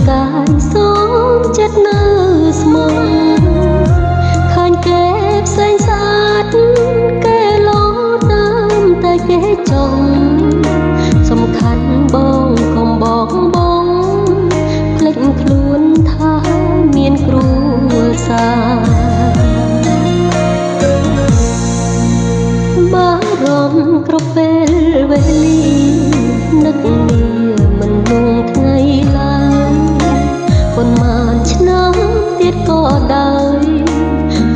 កាយសូមចិត្តនៅស្មោះឃើញគេផ្សេងស្អាតគេលោតាមតែគេចង់សំខាន់បងកុំបងភ្លេចខ្លួនថាមានគ្រួសារបារម្ភគ្រប់ពេលវេលានឹកងារមិនលងថ្ងៃឡើយប៉ុន្មានឆ្នាំទៀតក៏ដោយ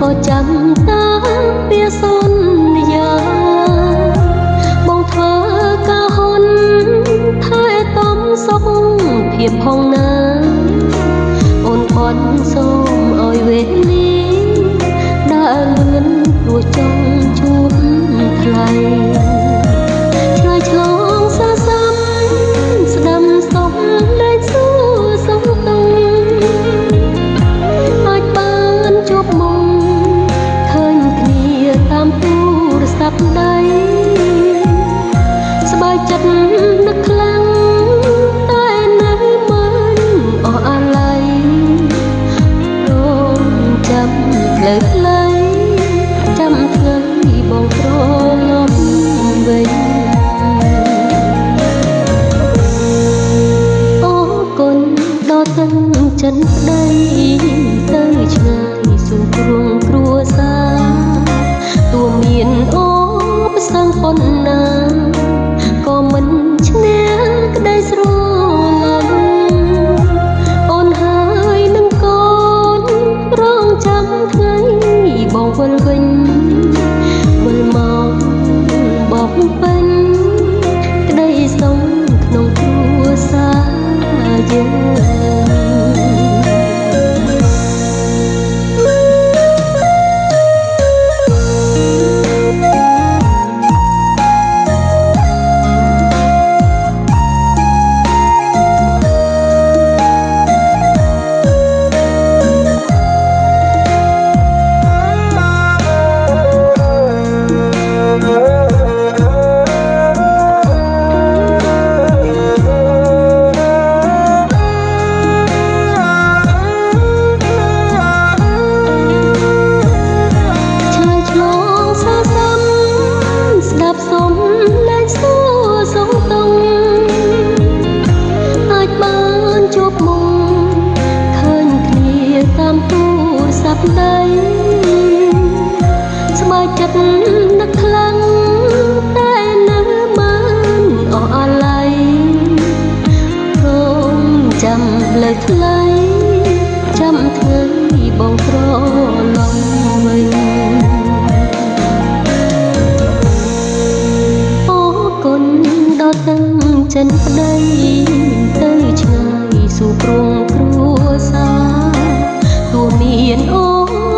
ក៏ចាំតាមពាក្យសន្យាបងធ្វើការហន់ថែតំសុខភាពផងណាអូនអត់សូមឲ្យវេលាដើរលឿនព្រោះចង់ជួបថ្លៃឆ្លើយឆ្លងសាសាំស្ដាំសុំលែងសួរសុំតុងអាចបានជួបមុំឃើញគ្នាតាមទូរស័ព្ទដៃស្បែកចិត្តនឹកខ្លាំងតែនៅមិនអស់អាល័យរងចាំផ្លូវផ្លៃចាំថ្ងៃបងត្រឡប់វិញអរគុណដល់ទាំងចិនប្តីទៅឆ្ងាយសួរគ្រងគ្រួសារទោះមានអូប្រសឹងប៉ុណ្ណាក៏មិនឈ្នះក្តីស្រឡាញ់អូនហើយនឹងកូនរងចាំថ្ងៃបងវិលវិញវិលមកបបពេញក្តីសុំក្នុងគ្រួសារយើងសុំលែងសួរសុំតុងអាចបានជួបមុំឃើញគ្នាតាមទូរស័ព្ទដៃស្បែកចិត្តនឹកខ្លាំងតែនៅមិនអស់អាល័យរងចាំលើថ្លៃចាំថ្ងៃបងត្រឡប់វិញដល់ទាំងចិនប្តីទៅឆ្ងាយសួរគ្រងគ្រួសារទោះមានអូ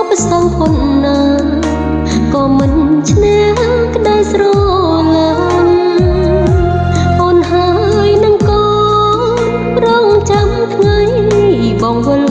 ប្រសឹងប៉ុណ្ណាក៏មិនឈ្នះក្តីស្រឡាញ់អូនហើយនឹងកូនរងចាំថ្ងៃបងវិល